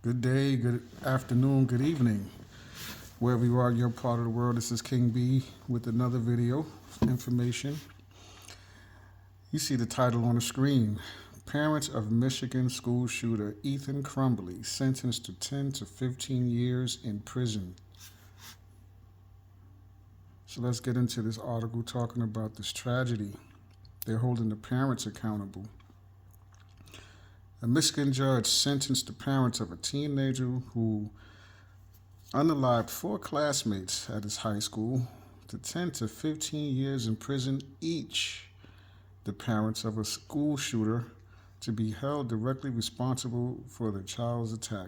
Good day, good afternoon, good evening. Wherever you are in your part of the world, this is King B with another video information. You see the title on the screen. Parents of Michigan school shooter Ethan Crumbley sentenced to 10 to 15 years in prison. So let's get into this article talking about this tragedy. They're holding the parents accountable. A Michigan judge sentenced the parents of a teenager who unalived four classmates at his high school to 10 to 15 years in prison each. The parents of a school shooter to be held directly responsible for the child's attack.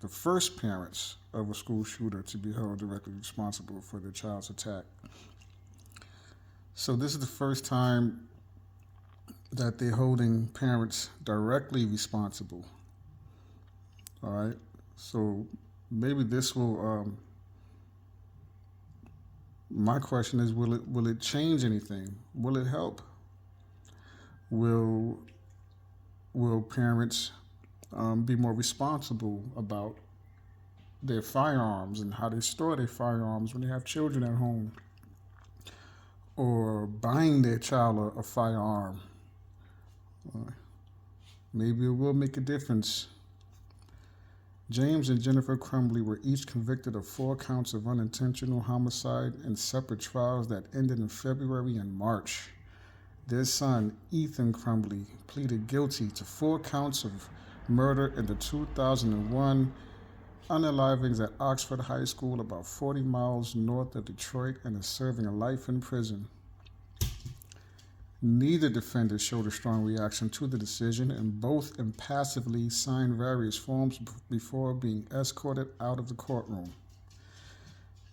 The first parents of a school shooter to be held directly responsible for the child's attack. So this is the first time that they're holding parents directly responsible. All right. So maybe this will. My question is, will it change anything? Will it help? Will parents be more responsible about their firearms and how they store their firearms when they have children at home, or buying their child a firearm? Maybe it will make a difference. James and Jennifer Crumbley were each convicted of 4 counts of unintentional homicide in separate trials that ended in February and March. Their son, Ethan Crumbley, pleaded guilty to 4 counts of murder in the 2001 unalivings at Oxford High School, about 40 miles north of Detroit, and is serving a life in prison. Neither defendant showed a strong reaction to the decision, and both impassively signed various forms before being escorted out of the courtroom.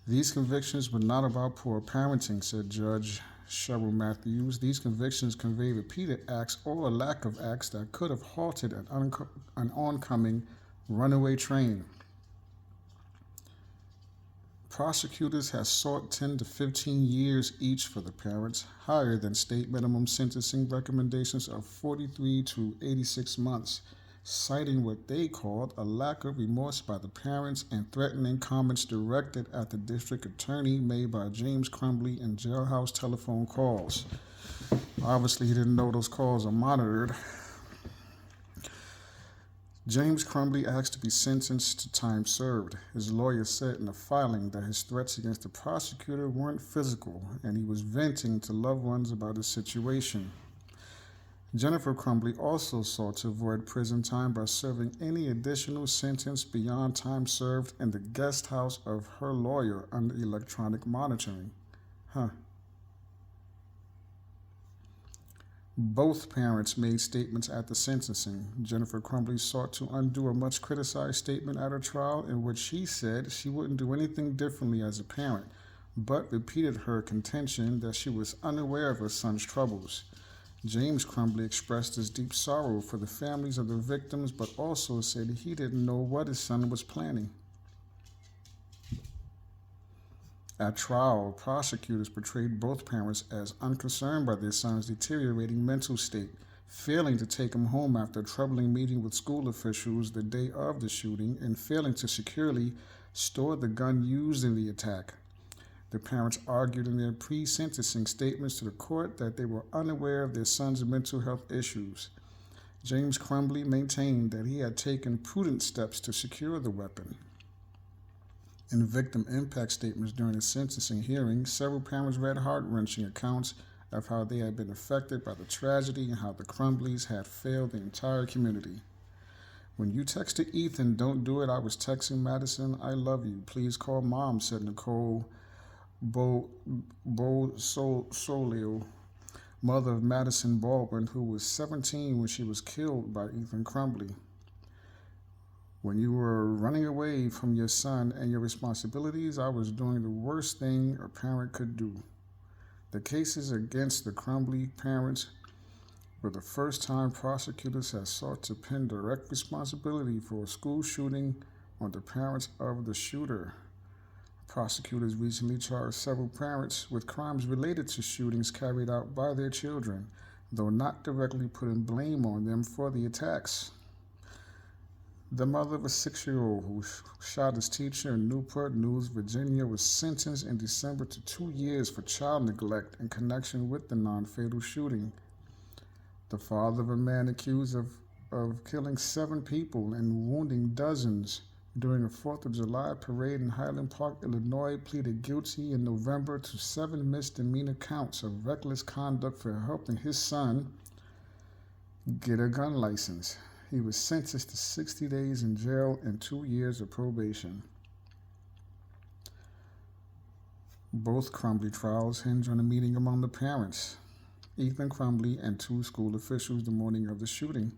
These convictions were not about poor parenting, said Judge Cheryl Matthews. These convictions convey repeated acts or a lack of acts that could have halted an oncoming runaway train. Prosecutors have sought 10 to 15 years each for the parents, higher than state minimum sentencing recommendations of 43 to 86 months, citing what they called a lack of remorse by the parents and threatening comments directed at the district attorney made by James Crumbley in jailhouse telephone calls. Obviously, he didn't know those calls are monitored. James Crumbley asked to be sentenced to time served. His lawyer said in a filing that his threats against the prosecutor weren't physical, and he was venting to loved ones about his situation. Jennifer Crumbley also sought to avoid prison time by serving any additional sentence beyond time served in the guest house of her lawyer under electronic monitoring. Both parents made statements at the sentencing. Jennifer Crumbley sought to undo a much criticized statement at her trial in which she said she wouldn't do anything differently as a parent, but repeated her contention that she was unaware of her son's troubles. James Crumbley expressed his deep sorrow for the families of the victims, but also said he didn't know what his son was planning. At trial, prosecutors portrayed both parents as unconcerned by their son's deteriorating mental state, failing to take him home after a troubling meeting with school officials the day of the shooting, and failing to securely store the gun used in the attack. The parents argued in their pre-sentencing statements to the court that they were unaware of their son's mental health issues. James Crumbley maintained that he had taken prudent steps to secure the weapon. In victim impact statements during the sentencing hearing, several parents read heart-wrenching accounts of how they had been affected by the tragedy and how the Crumbleys had failed the entire community. When you texted Ethan, "Don't do it," I was texting Madison, "I love you. Please call Mom," said Nicole Solio, mother of Madison Baldwin, who was 17 when she was killed by Ethan Crumbley. When you were running away from your son and your responsibilities, I was doing the worst thing a parent could do. The cases against the Crumbley parents were the first time prosecutors have sought to pin direct responsibility for a school shooting on the parents of the shooter. Prosecutors recently charged several parents with crimes related to shootings carried out by their children, though not directly putting blame on them for the attacks. The mother of a 6-year-old who shot his teacher in Newport News, Virginia, was sentenced in December to 2 years for child neglect in connection with the non-fatal shooting. The father of a man accused of killing 7 people and wounding dozens during a 4th of July parade in Highland Park, Illinois, pleaded guilty in November to 7 misdemeanor counts of reckless conduct for helping his son get a gun license. He was sentenced to 60 days in jail and 2 years of probation. Both Crumbley trials hinge on a meeting among the parents, Ethan Crumbley and 2 school officials, the morning of the shooting.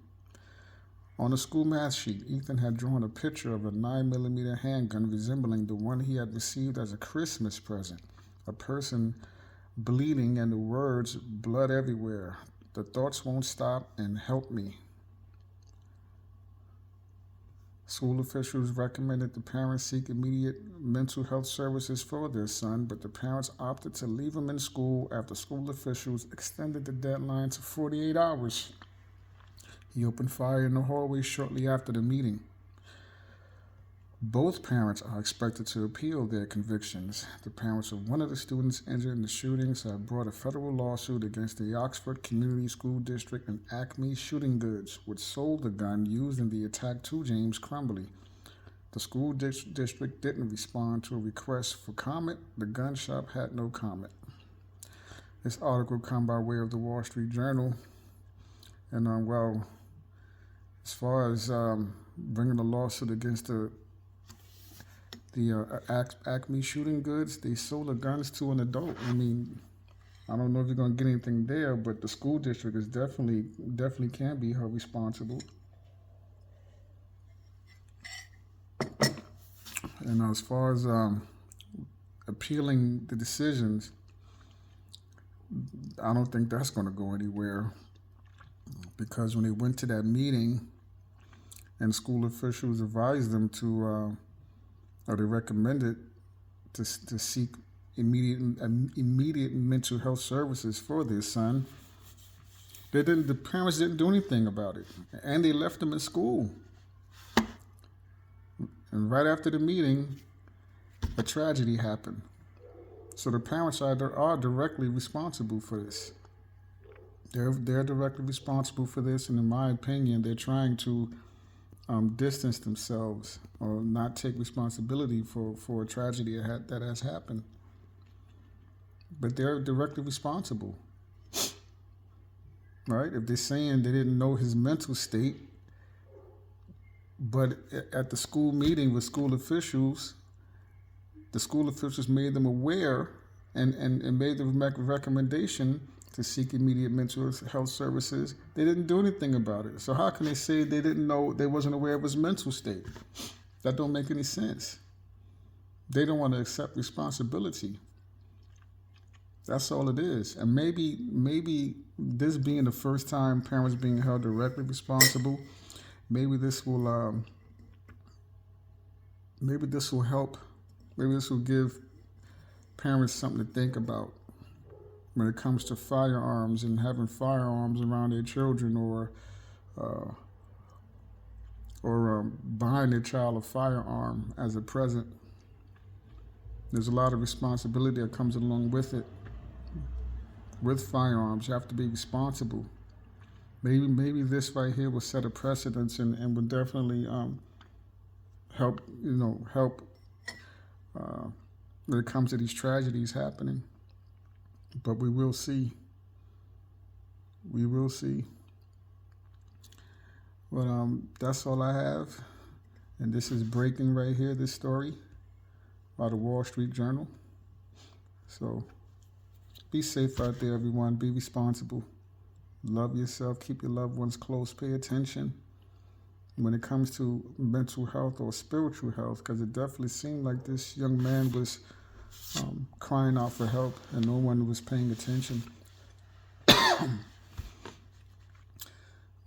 On a school math sheet, Ethan had drawn a picture of a 9mm handgun resembling the one he had received as a Christmas present, a person bleeding and the words, "blood everywhere, the thoughts won't stop, and help me." School officials recommended the parents seek immediate mental health services for their son, but the parents opted to leave him in school after school officials extended the deadline to 48 hours. He opened fire in the hallway shortly after the meeting. Both parents are expected to appeal their convictions. The parents of one of the students injured in the shootings have brought a federal lawsuit against the Oxford Community School District and Acme Shooting Goods, which sold the gun used in the attack to James Crumbley. The school district didn't respond to a request for comment. The gun shop had no comment. This article comes by way of the Wall Street Journal. And as far as bringing a lawsuit against the Acme Shooting Goods, they sold the guns to an adult. I mean, I don't know if you're going to get anything there, but the school district is definitely can be held responsible. And as far as appealing the decisions, I don't think that's going to go anywhere, because when they went to that meeting and school officials advised them to or they recommended to seek immediate mental health services for their son, the parents didn't do anything about it, and they left him in school. And right after the meeting, a tragedy happened. So the parents are directly responsible for this. They're directly responsible for this, and in my opinion, they're trying to distance themselves or not take responsibility for a tragedy that has happened. But they're directly responsible, right? If they're saying they didn't know his mental state, but at the school meeting with school officials, the school officials made them aware and made the recommendation to seek immediate mental health services. They didn't do anything about it. So how can they say they didn't know, they wasn't aware of his mental state? That don't make any sense. They don't want to accept responsibility. That's all it is. And maybe this being the first time parents being held directly responsible, maybe this will help. Maybe this will give parents something to think about when it comes to firearms and having firearms around their children, or buying their child a firearm as a present. There's a lot of responsibility that comes along with it. With firearms, you have to be responsible. Maybe this right here will set a precedence and will definitely help when it comes to these tragedies happening. But we will see. We will see. But that's all I have. And this is breaking right here, this story by the Wall Street Journal. So be safe out there, everyone. Be responsible. Love yourself. Keep your loved ones close. Pay attention when it comes to mental health or spiritual health, because it definitely seemed like this young man was crying out for help and no one was paying attention.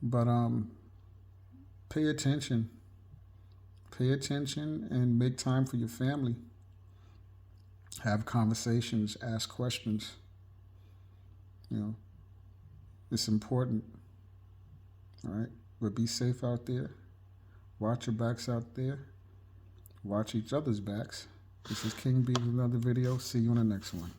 But pay attention. Pay attention and make time for your family. Have conversations, ask questions. It's important. All right? But be safe out there. Watch your backs out there. Watch each other's backs. This is King B with another video. See you on the next one.